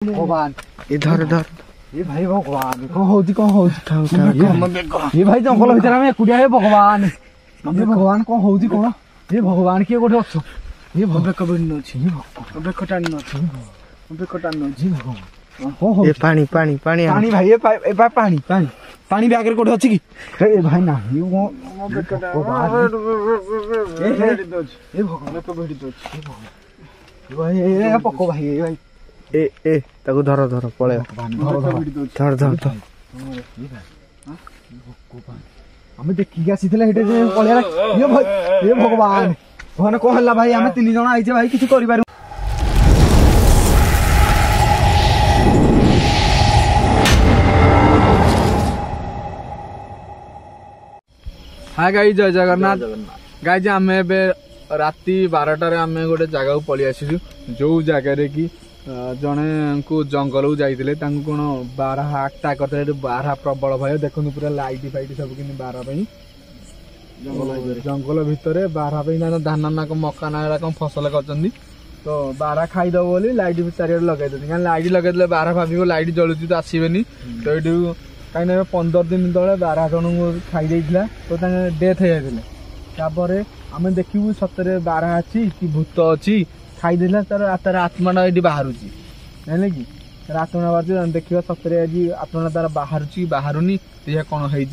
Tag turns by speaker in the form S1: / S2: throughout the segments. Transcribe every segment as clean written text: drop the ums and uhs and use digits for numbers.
S1: भगवान
S2: इधर इधर
S1: ये भाई भगवान कौन होती ये भाई जंगल भीतर आम एकुटिया हे भगवान ये भगवान कौन होती कौन ये भगवान किए गोटे अच्छ ये बेक बेक अच्छी बेक टाणी अच्छी बेक टाणी अच्छी भगवान
S2: ये पानी पानी पानी
S1: पानी भाई ये पानी पानी पानी बैग रे कोठे अछि की ए भाई ना ये बेक भगवान ये भगवान बेक भेडी दो भाई ए पको भाई ए भाई
S2: ए ताको धर धर पळे धर धर धर
S1: हमें देखि आसीथिले हेटे जे पळे ये भाई ये भगवान भगवान को हल्ला भाई हमें तीन जण आइछे भाई किछ करि पारु
S3: हाय गाइस जय जगन्नाथ गाइस आमे बे राती 12 आमे गोटे जगह को पळि आसीजु जो जगह रे की जने को जंगल को जाइतिले तांको कोन बारह आक्टा करते बारह प्रबल भय देखनु पूरा लाइट फाइट सब किनि बारह पई जंगल भितरे बारह पई ना धान ना को मक्का ना कोन फसल करचंदी तो बारह खाइ दो बोली लाइट चारियाड लगाइ देती कारण लाइट लगाइ देले बारह भाबिको लाइट जळुची तो आसीबेनी तो एडु काइना 15 दिन तळे 12 जन को खाइ देइथिला तो तांगे डेथ हे जाइथिले तापरे आमे देखिबु सतरे 12 अछि कि भूत अछि खाई देला तार आत्मा ये बाहर जाने कि तार आत्मा बाहर देखा सतरे आज आत्मा तार बाहर बाहरुनी कौन है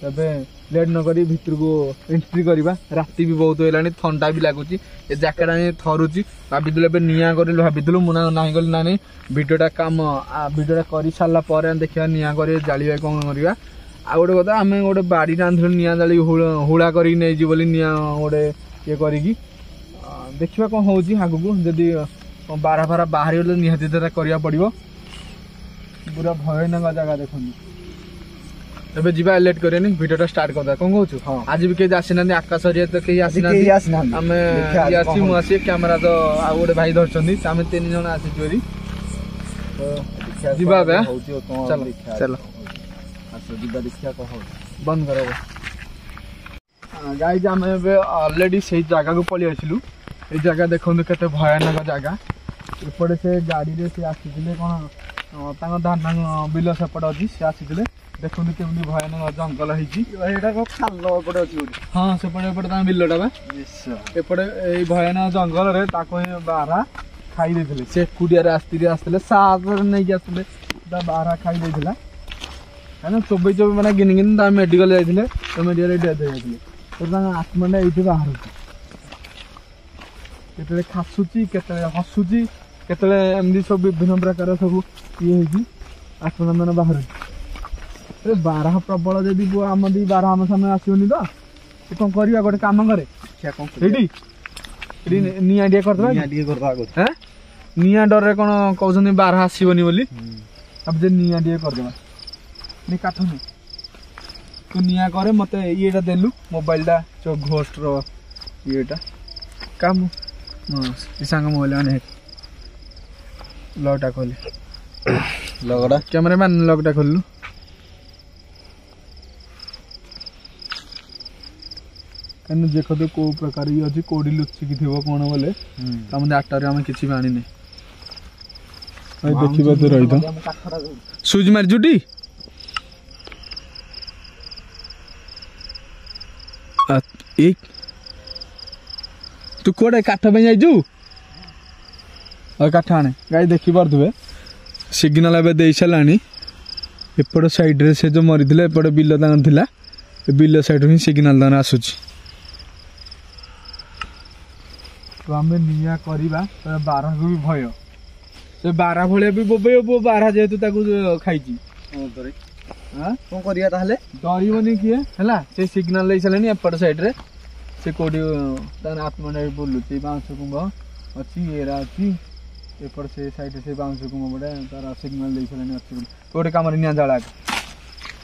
S3: तबे लेट न करी भितर को एंट्री करवा राति भी बहुत है ठंडा भी लगुच ये जैकेट आनी थरुची भाभी निआ कर भाभी मुना ना गली ना नहीं भिडियोटा काम भिडियोटा कर सारा देखा निआ कर जालिया कौन करवा आ गोटे कथा आम गोटे बाड़ी रांधु निआ जाली हुड़ा कर निआ गोटे ये करी देखिए कौन हूँ आगु को जदि बारह बारह बाहर गले निहाती करा पड़ो पूरा भयानक जगह देखो तबे जीवा लेट करेनी वीडियोटा स्टार्ट करदा कौन कहूँ आज भी कहीं आसीना आकाश तो कहीं आसीना आम आसी कैमेरा तो आउ गोटे भाई धरछंदी आम 3 जन आसी जीवा चलो चलो
S1: देखिया कौन
S3: बंद कर गाइस आम ऑलरेडी से जगह को पलि आसिलु ये जगह देखो केते भयानक जगह एपटे से गाड़ी रे से आसीथिले कोन तांग धान बिल सेपट अछि से आसीथिले देखो केमनी भयानक जंगल हिची
S1: एटा को खाल पड़े अछि
S3: हां सेपटे एपटे तांग बिलटा बा एपटे ए भयानक जंगल रे ताको बारा खाई देथिले से कुडिया रे आस्तिले सागर नै जाथिले दा बारा खाई देथिला काना 24 माने गिन गिन ता मेडिकल जाइथिले तो मेडिकल रे डेथ जाइथिले तो तांग आत्माटा एठी बाहर केतले खासुची केतले हसुची केतले एमदी सब विभिन्न प्रकार सब ये होगी आत्मा मन बाहर अरे बारह प्रबल जदि आम दी बारह आम सामने आसोनी तो कौन करवा गोटे काम करे निआ टे करदे निआ डर कौन कहते बारह आसोनी बोली अब जे निआ टे करदे नहीं काठ नहीं तू निआ करे मत ये देलु मोबाइलटा जो घोस्ट रा काम सांग मोबाइल आने लॉकटा खोले
S1: लगड़ा
S3: कैमरामैन लॉकटा खोलु कन देखो तो को प्रकार ये अछि कोडी लुचि कि थिबो कोन बोले तमने आटारे हम किछि बाणी नै भाई देखिबा तो रही तो सुज मार जुटी एक तू कोडे काठ पे जाइजु और काठ आने गाई देखि पारथुबे सिग्नल एबे देई सलानी एपड़ साइड रे से जो मरिदिले एपड़ बिल दान थिला ए बिल साइड रे सिग्नल दान आसुची तो हमें निया करिबा तो 12 को भी भय से 12 भले भी बोबे 12 जेतु ताकू खाइची हां
S1: कौन करिया ताहले
S3: डरिबनी किए हला से सिग्नल लई सलानी एपड़ साइड रे से कोडी तान आत्मा नै बोलुची बांस कुंभ अछि एरा अछि एपर से साइड से बांस कुंभ बडे तार सिग्नल देई छलानी अछि कोडी काम रे निया जाळा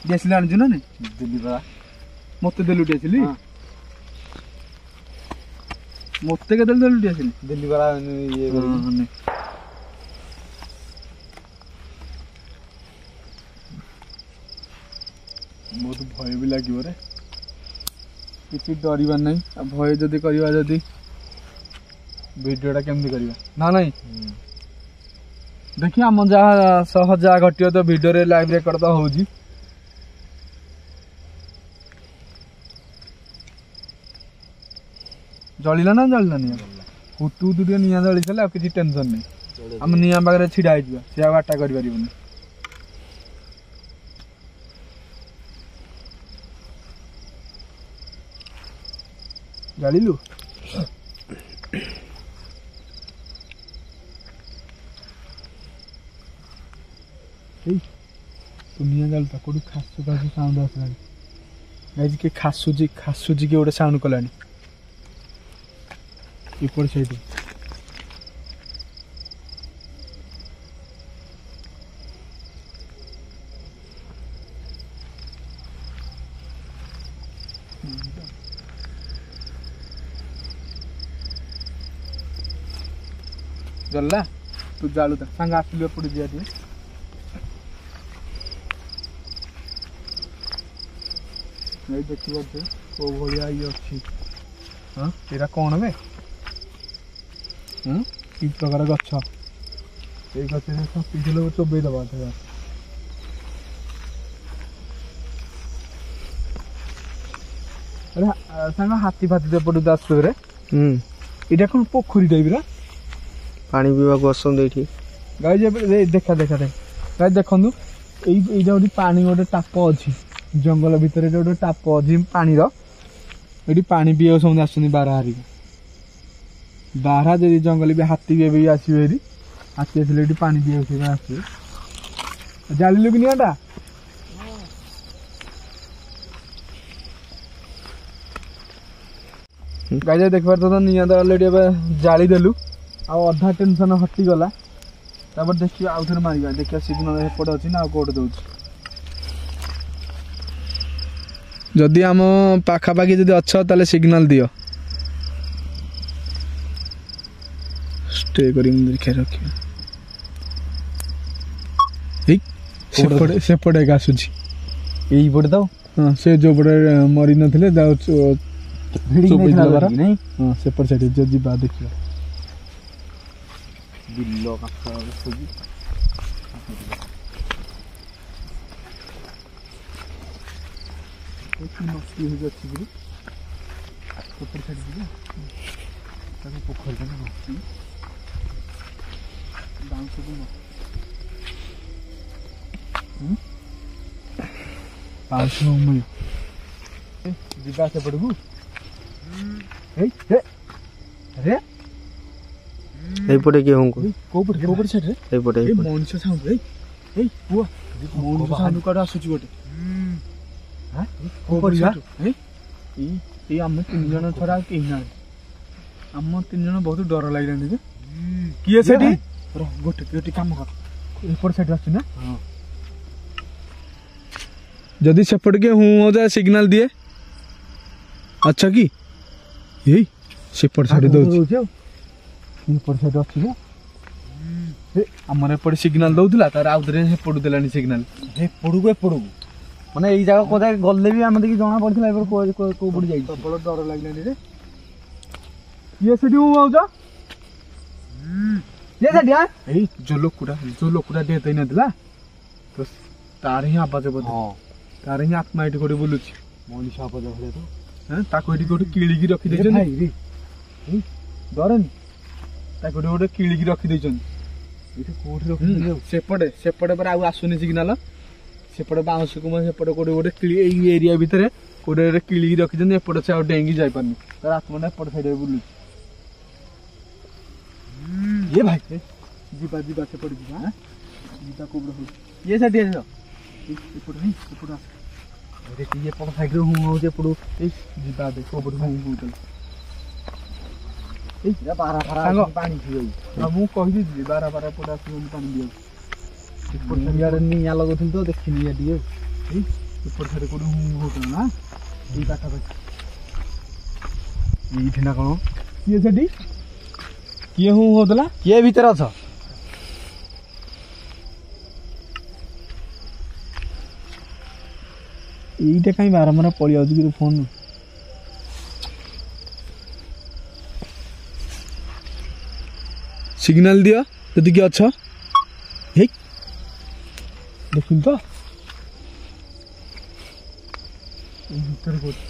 S3: देसले आन जुना ने दिल्ली बा मते देलु देसली मते के देलु देसली
S1: दिल्ली बड़ा ये
S3: ने बहुत भय भी लागियो रे किसी डरवा नहीं अब भय जदि करवा जदि वीडियोटा केमती करवा ना नहीं देखिए आम जहाँ सह जहाँ घटियो तो वीडियो रे लाइव रेकर्ड तो होजी जलिला ना जलिला निया हुतु हुतु टे निया जली छले आ किछि टेंशन नहीं हम निया पाखरे छिडा आइ जिबा से आटा करि परिबनी जलिलु दुनिया जलता कोडी खासु खासु साउंड आसलानी गाइज के खासुजी के गोटे साउंड कलानी इपड़ साइड जल्ला तू जालू था सांग आसलु एपड़ दिया दिए देखिए को भाया ये अच्छी हाँ ये कौन बे कि प्रकार गछ ये गछ पिछले चोबई दबा अरे सांग हाथी फाती देपटू दास रे इटा कौन पोखरी टाइप
S2: पानी पीवा आसते
S3: गाई देखा देखा देख गाई देखु यही गोटे पानी गोटे टाप अच्छी जंगल भितर गोटे टाप अच्छी पानी ये पानी पीवा समझे आसुँच बारहा बारहा जब जंगल भी हाथी भी आसवे हाथी आसे पानी पीवा आस जालु कि निटा गाई देख पार तो निया तो अलरेडी जाली देलु आधा टेंशन हटिगला देखिए आउ थे मार देखिए सिग्नल एपटे अच्छी ना कौट दौर जदि आम पाखापाखि जदि अच्छा ताले सिग्नल दियो स्टे करी देखिए रखिए सेपटे आसूची
S1: यही पटे तो
S3: हाँ से जो पटे मरी नथिले हाँ सेपट साइड जो जीवा देखिए बिल्लो का खोजी मछली हो जाती है ऊपर साइड दिया ताकि पोखर का मछली डांस को पांच में जीवा से पड़गु अरे
S2: এইপটে কি হংকু
S3: কোপর সাইড রে
S2: এইপটে
S3: এই মনছ সাউন্ড এই পুয়া মনছ সাউন্ড কাটা আসুচি গোটে হ্যাঁ কোপর সাইড এই আমি তিন জন ছড়া কেই না আম তিন জন বহুত ডর লাগিলানি যে কিয়ে সেটি গোটে গোটে কাম কর এইপট সাইড আসছে না हां যদি সেপট के हूं हो जाए सिग्नल दिए अच्छा की यही सेपट साइड दो ऊपर साइड अच्छी आमर एपटे सिग्नल दौला तार आउे पड़ू देलानी सिग्नल
S1: पड़ू पड़ू माने ये जगह कदा गले भी आम देखिए जना पड़ता को पड़ जाए
S3: प्रबल डर लगलानी रे ये सेठी हूं आउजा
S1: ये सेठी हां
S3: ए जो लोकुड़ा डेथ ही नदिला तो तार ही आवाज बोध हां तार ही आत्मा एठी कोडी बोलुची मनीष आवाज भले तो हैं ताको एठी कोडी किळी की रखी देछन भाई रे डरनी ताको गोटे किळी रखी देछन एठी कोठी रखी सेपटे सेपटे पर आ आसुनी सिग्नल सेपटे बाउंस को मैं सेपटे कोडी गोटे किळी एई एरिया भितरे कोडी रे किळी रखी देन एपटे से आ डेंगी जाय पानी तार आत्मा ने एपटे साइड बुलु ये भाई जीवा जीवा से पड़ जीवा जीवा को हो ये साइड है एपटे नहीं एपटे अरे ये पड़ साइड रे हूं हो जे पड़ो ए जीवा दे को पड़ हूं हो पानी मु कही दी बारा बारा पड़ा पानी दिया निया लगा तो देखी निया दिए ऊपर साइड को ना ये पाखापाखि ये कौन किए सेठी किए हूँ होदला
S1: किए भीतर अछ
S3: এইটা কাই বারম্বার পড়ি যাଉଛି କି ଫୋନ୍ सिग्नल दियो जदि कि अच्छा ଦେଖିଲୁ ତ ଏଇ ଭିତରେ କୋଉଠି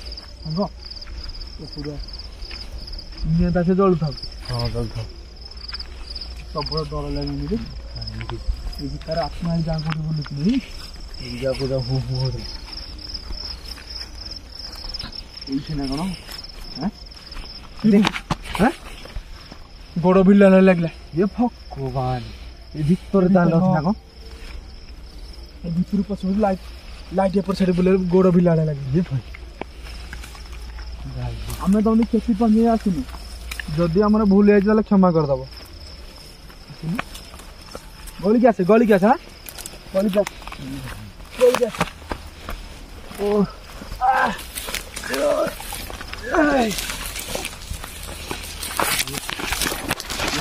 S3: ସାଙ୍ଗ ପୁରା ନିଆଁ ତା ସେ ଜଳୁଥାଉ
S2: ହଁ ଚାଲୁଥାଉ
S3: ପ୍ରବଳ ଡର ଲାଗୁନି ରେ ଏ ଭିତରେ ଆତ୍ମା ଯାହା କୋଉଠି ବୁଲୁଥିଲି
S2: ଯାକୁ ଯା ହୁ ହୁ ହଉ
S3: ଏଇଠି ନା କଣ ଗୋଡ ଭିଲା ଲାଗିଲା
S2: ଏ ଭଗବାନ ଏ ଭିତରେ ତାହେଲେ ଅଛି ନା କଣ
S3: ଏ ଭିତରୁ ପଶି ଲାଇଟ୍ ଏପଟ ସାଇଡ୍ ବୁଲେ ଗୋଡ ଭିଲା ଲାଗିଲା ଆମେ ତମେ କ୍ଷତି ପହଞ୍ଚେଇ ଆସିନୁ ଯଦି ଆମର ଭୁଲ ହେଇଛି ତାହେଲେ କ୍ଷମା କରିଦବ ଗଳିକି ଆସେ ଗଳିକି ଆସେ ଗଳିକି ଆସେ ଗଳିକି ଆସେ ଓ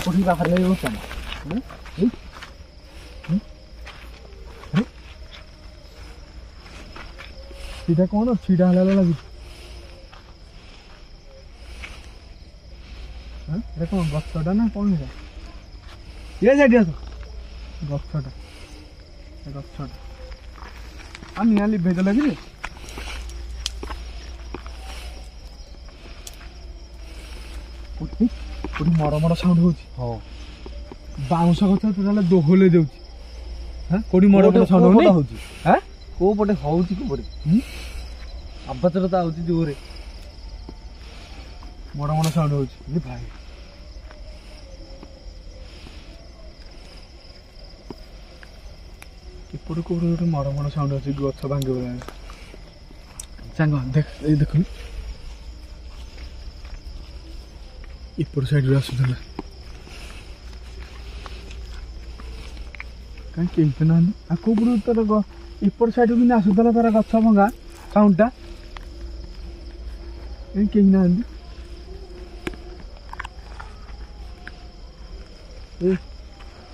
S3: କୋଠି ପାଖରେ ଲାଗି ବସା ସେଇଟା କଣ ଛିଡ଼ା ହେଲା ଲାଗୁଛି এটা কোন গছটা না কোন এটা এই সাইডে আছো গছটা আমি নিয়ালি ভেজে লাগিলে কোটি কোটি মড় সাউন্ড হচ্ছে
S2: ହଁ
S3: ବାଉଁଶ ଗଛ ଟୋଟାଲ ଦୋହଲେଇ ଦେଉଛି କୋଉଠି ମଡ ସାଉଣ୍ଡ
S2: କୋଉ ପଟେ
S3: ହଉଛି
S2: ହଉଛି କୋଉ ପଟେ ହଉଛି କୋଉପଟେ ଆବାଜରେ ତ ଆଉଛି ଜୋରେ
S3: ମଡ ସାଉଣ୍ଡ ହଉଛି
S2: ଭାଇ
S3: ଏପଟେ କୋଉଠି ଗୋଟେ ମଡ ସାଉଣ୍ଡ ଅଛି ଗଛ ଭାଙ୍ଗି ଗଲାଣି ସାଙ୍ଗ ଦେଖ ଏଇ ଦେଖୁନି ଏପଟ ସାଇଡରୁ ଆସୁଥିଲା କାହିଁ କେହି ତ ନାହାନ୍ତି ଆଉ କୋଉପଟୁ ତୋର ଏପଟ ସାଇଡରୁ କିନ୍ତୁ ଆସୁଥିଲା ତାର ଗଛ ଭଙ୍ଗା ସାଉଣ୍ଡଟା କେହି ନାହାନ୍ତି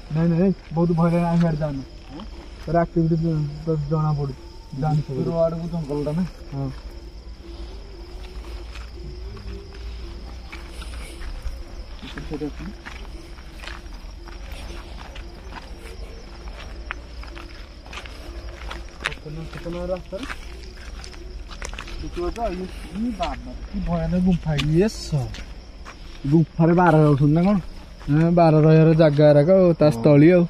S3: ନାଇଁ ନାଇଁ ବହୁତ ଭୟ ଲାଗେ ଆମେ ଆଡ଼େ ଯାଉନୁ ତାର ଆକ୍ଟିଭିଟି ଜଣା ପଡୁଛି ଜାଣିଥିବ
S2: ଆଡକୁ ଜଙ୍ଗଲଟା ନା
S3: ହଁ ରାସ୍ତାରେ ଦେଖିବ ତ କି ଭୟାନକ ଗୁମ୍ଫା
S2: ଗୁମ୍ଫାରେ ବାର ଯାଉଛନ୍ତି ନା କଣ
S3: ବାର ରହିବାର ଜାଗା ଏରାକ ଆଉ ତା ସ୍ଥଳୀ ଆଉ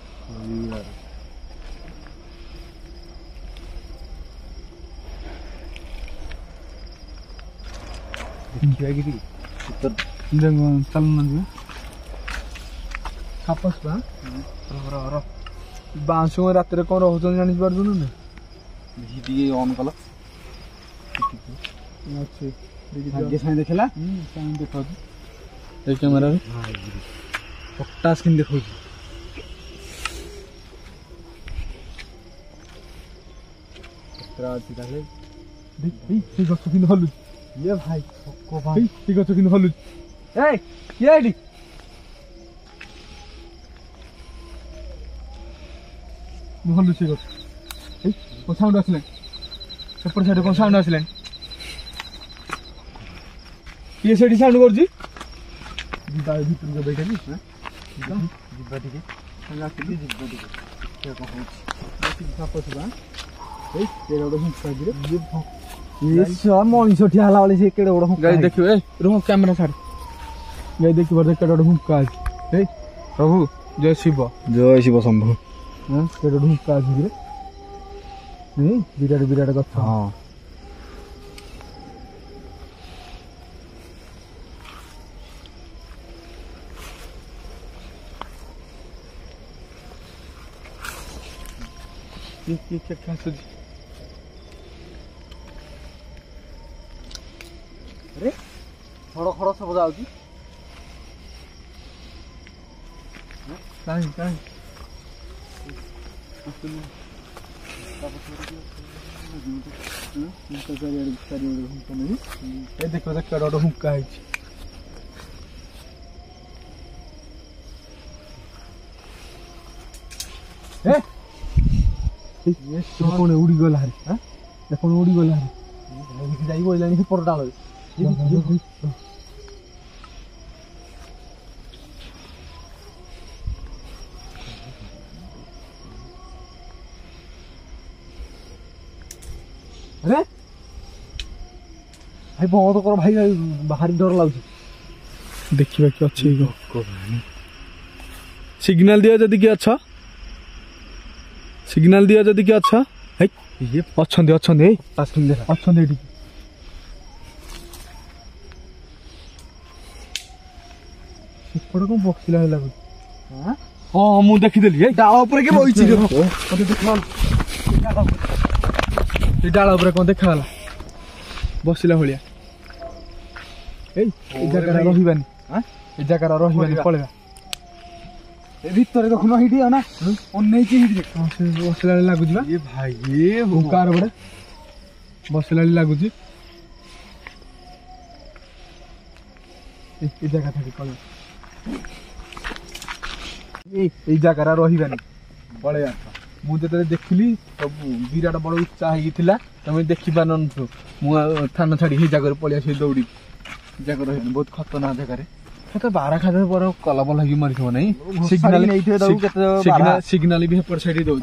S2: ଦେଖିବା କି ଟିକେ
S3: ଚାଲୁନା ଯିବା ସାପସ ବାଉଁଶ ରାତିରେ କଣ ରହୁଛନ୍ତି ଜାଣିପାରୁଛୁ ନା
S2: ଟିକେ ଅନ୍ କଲ
S3: ଅଛି
S2: ସାଙ୍ଗେ ସାଙ୍ଗେ ଦେଖିଲା
S3: ଦେଖାଉଛି ଏ କ୍ୟାମେରାରେ
S2: ପଟାସ୍ କେମିତି ଦେଖାଉଛି
S3: ଅଛି ତାହେଲେ ସେଇ ଗଛ କିନ୍ତୁ ହଲୁଛି
S2: ଇଏ ଭାଇ
S3: ସେଇ ଗଛ କିନ୍ତୁ ହଲୁଛି
S2: ଏଇ କିଏ ଏଇଠି
S3: ହଲୁଛି ସେଇ ଗଛ ଏଇ କଣ ସାଉଣ୍ଡ ଆସିଲାଣି ସେପଟ ସାଇଡ୍ କଣ ସାଉଣ୍ଡ ଆସିଲାଣି କିଏ ସେଠି ସାଉଣ୍ଡ କରୁଛି ଯିବା ଭିତରକୁ ଯିବା ଏଇଟା
S2: ଯିବା ଟିକେ
S3: ଆସିକି
S2: ଯିବା ଟିକେ କଣ ହଉଛି
S3: ସାପ ଥିବା ଏଇ କେଡ଼େ ଗୋଟେ ହୁଙ୍କାଯିରେ
S2: ମଣିଷ ଠିଆ ହେଲା ବେଳେ ସେ କେଡ଼େ ବଡ଼
S3: ଗାଈ ଦେଖିବ ଏ ରୁହ କ୍ୟାମେରା ଛାଡ ଗାଈ ଦେଖିବ କେଡ଼େ ଗୋଟେ ହୁଙ୍କା ଅଛି ଏଇ ପ୍ରଭୁ ଜୟ ଶିବ
S2: ଶମ୍ଭୁ
S3: କେଡ଼େ ଗୋଟେ ହୁଙ୍କା ଅଛି କିରେ ବିରାଟ ବିରାଟ ଗଛ
S2: ହଁ
S3: ଆସୁଛି
S2: ରେ ଖଡ଼ ଖଡ଼ ସବୁ ଯାଉଛି
S3: କାହିଁ କାହିଁ ଏ ଦେଖ କେଡ଼େ ଗୋଟେ ହୁଙ୍କା ହେଇଛି କଣ ଉଡ଼ିଗଲା ହାରି କଣ ଉଡ଼ିଗଲା ହାରି
S2: ଯାଇ ବଇଲାଣି ସେ ପର ଡାଳରେ
S1: अरे भाई बहुत कर भाई भारी डर लाଗୁଛି
S3: देखिबा कि अछि सिग्नल दिया जदी कि अच्छा सिग्नल दिया जदी कि अच्छा हे ये अछंदे अछंदे
S1: अछंदे
S3: अछंदे एठी सेपड़ को बक्सिला लागु
S1: हां
S3: हां मु देखि देली ए
S1: डाळ ऊपर के बइछि रे
S3: मते देखल ए डाळ ऊपर कोन देखाला बसिला होलिया ए जगह रहिबानी हां ए जगह रहिबानी पळेगा
S1: ए भीतर देखुन हिडी ना ओन्नै ची हिडी
S3: हां से बसिला लागु जिबा
S1: ये भाई ये
S3: हुकार बडे बसिला लागु जी ए जगह थाकी पळे ए जगह रहिबानी पळेगा मु जेते देखिली सब विराट बड़ उत्साह हिथिला तमे देखि पानन मु थाना छाडी हे जगह पळिया से दौड़ी जगह रहिबानी बहुत खतरनाक जगह रे तो बारा खादे पर कलबल लगी मरिथो नै सिग्नल
S1: नहीं थे दउ केते
S3: सिग्नल भी हेपर साइड दउ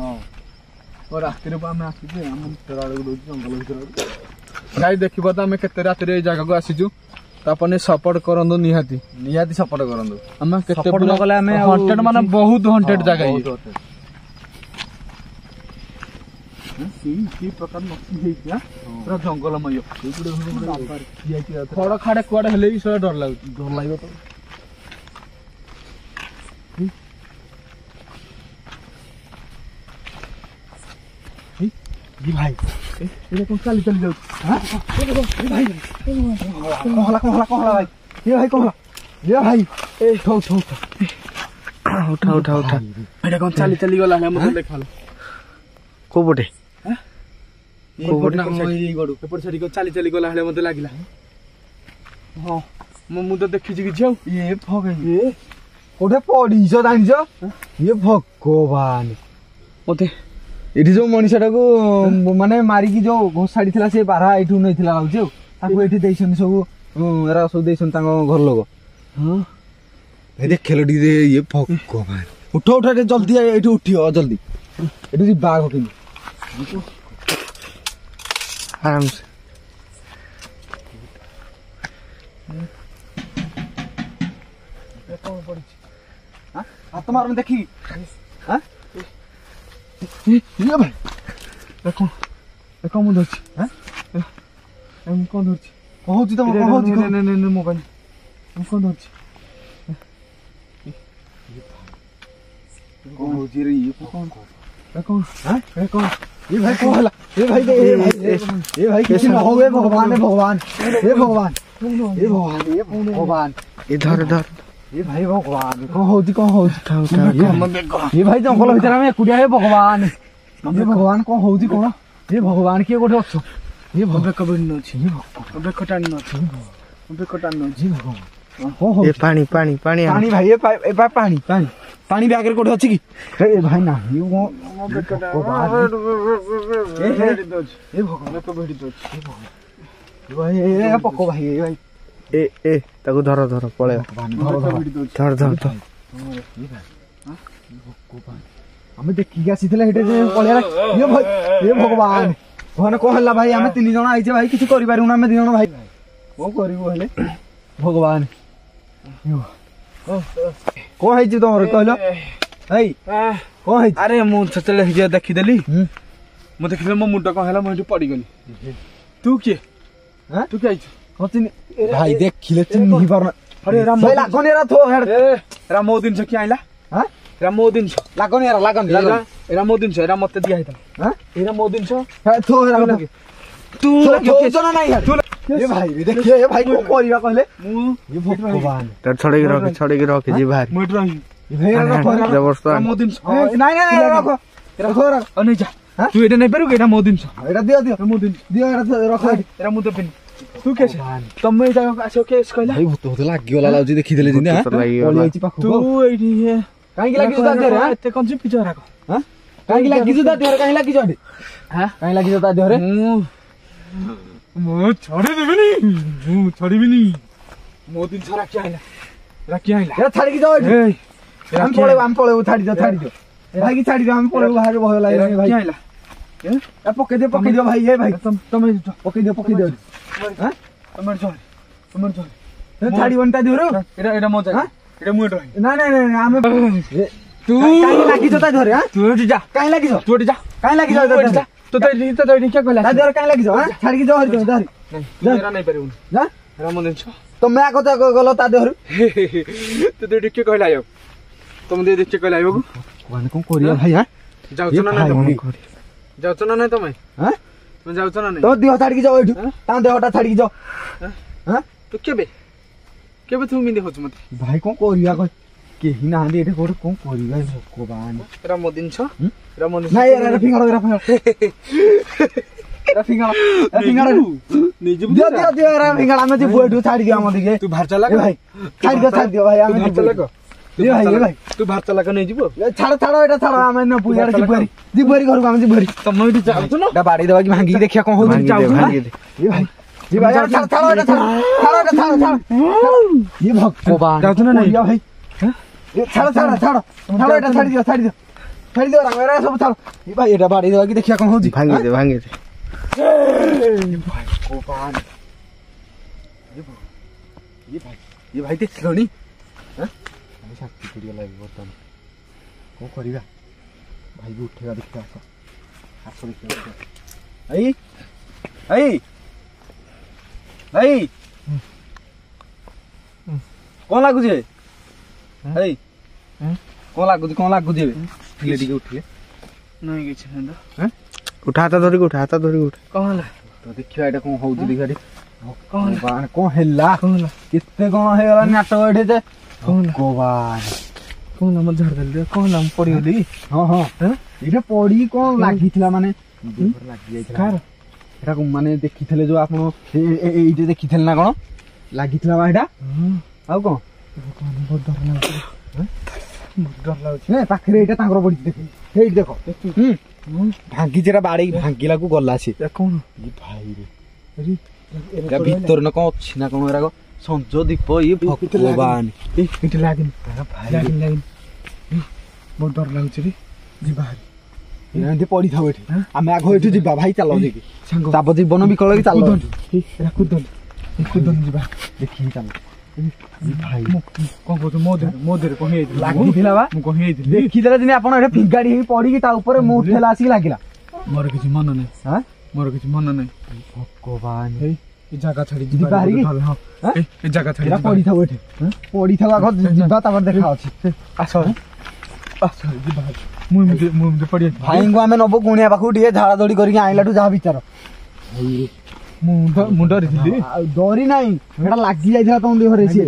S3: और रात रे हम आसी जे हम तराड़ दउ जंगल भीतर गाय देखिबो त हम केते रात रे जगह को आसीजु त अपने सपोर्ट करंदो निहाती सपोर्ट करंदो हम केते
S1: सपोर्ट न कले हम
S3: हंटेड माने बहुत हंटेड जगह ये की प्रकार मक्सी हे क्या पूरा जंगलमय खड़ खाड़े कुआडे हेले भी से डर लागो तो
S1: जी भाई
S3: ये कौन चली चली जाऊ हां
S1: ये भाई कहला भाई ये भाई ए उठा
S3: एटा कौन चली चली गला हम तो देखालो
S1: को बटे
S3: को बटे ई गडु पेपर छडी को चली चली गला हले मते लागिला हां मु तो देखि छी जाऊ
S1: ये भग ये कोठे पड़ी छ जानि छ ये भगवान
S3: मते
S1: एठी जो मनीषटा को माने मारी की जो घोसाडी थिला से बारा एठु नै थिला लाउ छ ताको एठी देइछन सब एरा सब देइछन ताको घर लोग हां ए देख खेलडी दे ये भगवान उठो उठो जल्दी एठी उठियो जल्दी एठी बाघ किन आराम से कौन पड़ी हां हाथ मार में देखी हां ये भाई
S3: देखो मु धरछि हां हम कोन धरछि
S1: पहुंची त पहुंची
S3: ने मोबाइल हम कोन धरछि
S1: कौन हो जी रे ये
S3: कौन हां कौन
S1: ये भाई कौन हला ये भाई ये भाई किसी न होवे भगवान है भगवान ये भगवान ये भगवान ये भगवान इधर ये भाई भगवान कौन हो ये भाई जंगल भीतर हम एकुडिया है भगवान ये भगवान कौन हो जी कोन ये भगवान के गोटे अच्छो ये भव्य कबन न छी भव्य कटान न छी भव्य कटान न जी भगवान
S2: ये पानी पानी पानी
S1: पानी भाई ये पानी पानी पानी बैग रे कोठे अछि की ए भाई ना ये भव्य कटान ए भगवान को भेडी दो भाई ए पको भाई ए भाई
S2: ए ताको धर धर पळे धर धर धर
S1: हमें देखि आसीथिला हेटे पळेला ये भगवान भगवान को हल्ला भाई हमें तीन जण आइछे भाई किछ करि पारुना हमें 2 जण भाई को करिवो हेले भगवान को है जी तोर कहलो ए को है
S3: अरे मु चले हिया देखि देली मु देखि मो मुंड को हला मु पड़ी गली तू के
S1: हां
S3: तू के आइछ
S1: कतिन भाई देखिले चिन्ह पारना
S3: अरे राम
S1: भाई लागोन एरा थो हेड
S3: रामो दिन छ कि आइला
S1: हां
S3: रामो दिन छ
S1: लागोन एरा
S3: रामो दिन छ एरा मते दिया हिता
S1: हां
S3: एरा मो दिन छ
S1: थो एरा
S3: तू
S1: के जना नहीं है ये भाई देखिए ये भाई को करिया कहले ये भगवान
S2: तर छोड़े के रख जी भाई
S3: मोट रही
S1: ये भाई रखो
S2: जबरदस्त
S3: रामो दिन छ
S1: नहीं रखो रखो रखो
S3: नहीं जा तू एटा नहीं पेरु एटा मो दिन छ
S1: एटा दियो
S3: मो दिन
S1: दियो एटा रखो
S3: एरा मु तो पिन तू कैसे तमे जाओ आसो केस कहला
S1: भाई भूत लागी वाला लाउजी देखि देले जिने हां पळियाची पाखु
S3: तू एठी है
S1: काई की लागी जुदा देरे हां
S3: एते कोन पिचो राखो
S1: हां काई की लागी जुदा देरे काई लागी जोडे
S3: हां
S1: काई लागी जुदा देरे
S3: मु छोड़ी देबनी मु छोड़ी बिनी मो दिन छ राखी आइला
S1: या छाड़ी की जाओ हम पळे छाड़ी दो भाई की छाड़ी दो हम पळे बाहर भय लागे भाई
S3: आइला
S1: ପକେଇ ଦିଅ ଭାଇ ଏ ଭାଇ ତମେ ପକେଇ ଦିଅ ହାଁ
S3: ତମେ
S1: ଛାଡ଼ିବନି ତା ଦେହରୁ
S3: ଏଇଟା ମୋ ଜାଗା ଏଇଟା ମୁଁ ଏଠି ରହିବି।
S1: ନାଇଁ ଆମେ
S3: ତୁ
S1: କାଇଁ ଲାଗିଛ ତା ଦେହରେ
S3: ତୁ ଏଠି ଯା
S1: କାଇଁ ଲାଗିଛ
S3: ତୁ ଏଠି ଯା
S1: କାଇଁ ଲାଗିଛ
S3: ତୁ ଏଠି ଯା ତୁ ତ ଏଠି କିଏ କହିଲା
S1: ତା ଦେହରେ କାଇଁ ଲାଗିଛ ଛାଡ଼ିକି ଯାଅ ଧରି
S3: ତୁ ଏରା ନେଇ ପାରିବୁନି
S1: ଯା
S3: ଏରା ମୋ ଜିନିଷ
S1: ତମେ ଆଗ ଗଲ ତା ଦେହରୁ
S3: ତୁ ତ ଏଠି କିଏ କହିଲା ଆଇବାକୁ ତମେ ଦେଇ କିଏ କହିଲା ଆଇବାକୁ
S1: ମାନେ କଣ କରିବା ଭାଇ
S3: ଯାଉଛ ନା ନାଇଁ ତମେ ଯାଉଛ ନା ନାଇଁ ତମେ ତମେ ଯାଉଛ ନା ନାଇଁ
S1: ତମ ଦେହ ଛାଡ଼ିକି ଯାଅ ଏଇଠୁ ତାଙ୍କ ଦେହଟା ଛାଡ଼ିକି ଯାଅ
S3: ତୁ କେବେ ତୁ ମିନ୍ତି ହଉଛୁ ମତେ
S1: ଭାଇ କଣ କରିବା କେହି ନାହାନ୍ତି ଏଠି କୋଉଠି କଣ କରିବା ଭଗବାନ
S3: ଏରା ମୋ ଜିନିଷ ଏରା ମୋ
S1: ନାଇଁ ଏରା ଫିଙ୍ଗାଳ ଦିଅ ଏରା ଫିଙ୍ଗାଳ ଆମେ ଯିବୁ ଏଠୁ ଛାଡ଼ି ଦିଅ ଆମ ଦିକେ
S3: ତୁ ଭାର ଚାଲାକ
S1: ଭାଇ ଛାଡ଼ି ଦିଅ ଭାଇ ଆମେ
S3: ଚାଲାକ
S1: ଭାଇ
S3: ତୁ ଭାର ଚାଲାକ ନେଇଯିବୁ
S1: ଛାଡ଼ ଏଇଟା ଛାଡ଼ ଆମେ ଯିବୁ ଘରକୁ ଆମେ ଯିବୁ
S3: ତମେ ଏଠି ଯାଉଛ ନା
S1: ବାଡେଇ ଦେବା କି ଭାଙ୍ଗିକି ଦେଖିବା କଣ ହଉଛି ଭଗବାନ
S3: ଯାଉଛ ନା ନାଇଁ
S1: ଭାଇ ଛାଡ଼ ଏଇଟା ଛାଡ଼ି ଦିଅ ସବୁ ଛାଡ଼ ଭାଇ ଏଇଟା ବାଡେଇ ଦେବା କି ଦେଖିବା କଣ ହଉଛି
S2: ଭାଙ୍ଗିଦେ
S1: ଭଗବାନ ଭାଇ ଦେଖିଲଣି ଶାନ୍ତି ପଡ଼ିଗଲା ବର୍ତ୍ତମାନ କଣ କରିବା ଭାଇ ବି ଉଠେଇବା ଦେଖିବା ଆସ ଦେଖିବା ଭାଇ କଣ ଲାଗୁଛି ଭାଇ କଣ ଲାଗୁଛି ଏବେ ଟିକେ ଉଠିଲେ
S3: ନାଇଁ କିଛି ନାହିଁ
S2: ଉଠା ହାତ ଧରିକି ଉଠା
S3: କଣ ହେଲା
S1: ତ ଦେଖିବା ଏଇଟା କଣ ହଉଛି ଦେଖିବା କଣ ହେଲା କେତେ କଣ ହେଇଗଲା ନାଟକ ଏଠି ଯେ ଭଗବାନ
S3: କଣ ହେଲା ମତେ ଝାଡ଼ି ଦେଲି କଣ ହେଲା ମୁଁ ପଡ଼ିଗଲି
S1: ହଁ ଏଇଟା ପଡି କଣ ଲାଗିଥିଲା ମାନେ ଲାଗି ଯାଇଥିଲା ଏଟା ମାନେ ଦେଖିଥିଲେ ଯୋଉ ଆପଣ ଏଇଟା ଦେଖିଥିଲେ ନା କଣ ଲାଗିଥିଲା ବା ଏଇଟା ଆଉ କଣ
S3: ବହୁତ ଡର ଲାଗୁଛି
S1: ପାଖରେ ଏଇଟା ତାଙ୍କର ପଡିଛି ଦେଖ ସେଇଠି ଦେଖ ଭାଙ୍ଗିଛି ଏଟା ବାଡେଇ ଭାଙ୍ଗିଲାକୁ ଗଲା ସେ
S3: କଣ
S1: ଭାଇ ରେ ଭିତରେ ନା କଣ ଅଛି ନା କଣ ଏରାକ ସଞ୍ଜ ଦୀପ ଇଏ ଭଗବାନ
S3: ଏଠି ଲାଗିନି ବହୁତ ଡର ଲାଗୁଛି ରେ ଯିବା
S1: ଏମିତି ପଡିଥାଉ ଏଠି ଆମେ ଆଗ ଏଠୁ ଯିବା ଭାଇ ଚାଲ ଦେଖି ତାପ ଜୀବନ ବିକଳ କି ଚାଲ
S3: କୁଦନ ଯିବା
S1: ଦେଖିକି ଚାଲ ଭାଇ
S3: କଣ କହୁଛୁ ମୋ ଦେହରେ କଣ ହେଇଯାଇଥିଲା
S1: ଲାଗିଥିଲା ବା
S3: ମୁଁ କଣ ହେଇଯାଇଥିଲି
S1: ଦେଖିଦେଲା ଦିନେ ଆପଣ ଏଠି ଫିଙ୍ଗାଡି ହେଇକି ପଡିକି ତା ଉପରେ ମୁଁ ଉଠେଇଲା ଆସିକି ଲାଗିଲା
S3: ମୋର କିଛି ମନ ନାହିଁ
S1: ଭଗବାନ
S3: ଏ ଜାଗା ଛାଡି
S1: ଯିବା ବାହାରିକି
S3: ଏ ଜାଗା ଛାଡି
S1: ପଡିଥାଉ ଏଠି ପଡିଥାଉ ଆଗ ଯିବା ତାପରେ ଦେଖା ଅଛି
S3: ଆସ ଯିବା ମୁଁ ଏମିତି ପଡି
S1: ଭାଇଙ୍କୁ ଆମେ ନବୁ ଗୁଣିଆ ପାଖକୁ ଟିକେ ଝାଡା ଦୌଡି କରିକି ଆଇଲାଠୁ ଯାହା ବିଚାର
S3: ମୁଁ ଡରିଥିଲି
S1: ଡରି ନାହିଁ ସେଟା ଲାଗି ଯାଇଥିଲା ତମ ଦେହରେ ସିଏ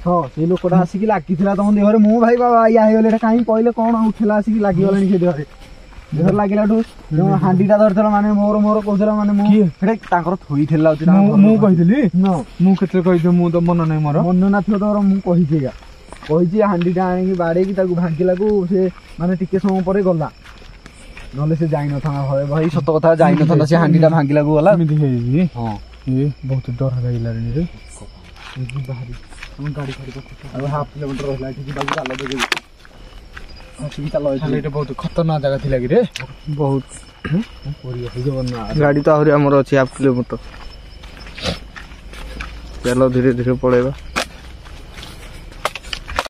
S1: ହଁ ସେ ଲୋକଟା ଆସିକି ଲାଗିଥିଲା ତମ ଦେହରେ ମୁଁ ଭାଇ ବାବା ଇଆ ହେଇଗଲେ ଏଟା କାହିଁ କହିଲେ କଣ ଉଠିଲା ଆସିକି ଲାଗିଗଲାଣି ସେ ଦେହରେ ଲାଗିଲାଠୁ ହାଣ୍ଡିଟା ଧରିଥିଲା ମାନେ ମୋର କହୁଥିଲା ମାନେ ମୁଁ ସେଟା ତାଙ୍କର ଥୋଇଥିଲା
S3: ମୁଁ କହିଥିଲି ମୁଁ କେତେ କହିଥିଲି ମୁଁ ତ ମନ ନାହିଁ ମୋର
S1: ମନ ନଥିବ ତମର ମୁଁ କହିଛି ହାଣ୍ଡିଟା ଆଣିକି ବାଡେଇକି ତାକୁ ଭାଙ୍ଗିଲାକୁ ସେ ମାନେ ଟିକେ ସମୟ ପରେ ଗଲା ନହେଲେ ସେ ଯାଇନଥାନ୍ତା ଭାଇ ସତ କଥା ଯାଇନଥାନ୍ତା ସେ ହାଣ୍ଡିଟା ଭାଙ୍ଗିଲାକୁ ଗଲା
S3: ଏମିତି ହେଇଛି
S1: ହଁ
S3: ବହୁତ ଡର ଲାଗିଲାଣି ରେ
S1: ବାହାରି ଗାଡି ଆଉ ହାଫ୍ କିଲୋମିଟର ରହିଲା ଏଠି ଯିବାକୁ ଚାଲ
S3: ଏଇଟା ବହୁତ ଖତରନାକ ଜାଗା ଥିଲା କି ରେ
S2: ବହୁତ ଗାଡି ତ ଆହୁରି ଆମର ଅଛି ହାଫ୍ କିଲୋମିଟର ଚାଲ ଧୀରେ ଧୀରେ ପଳେଇବା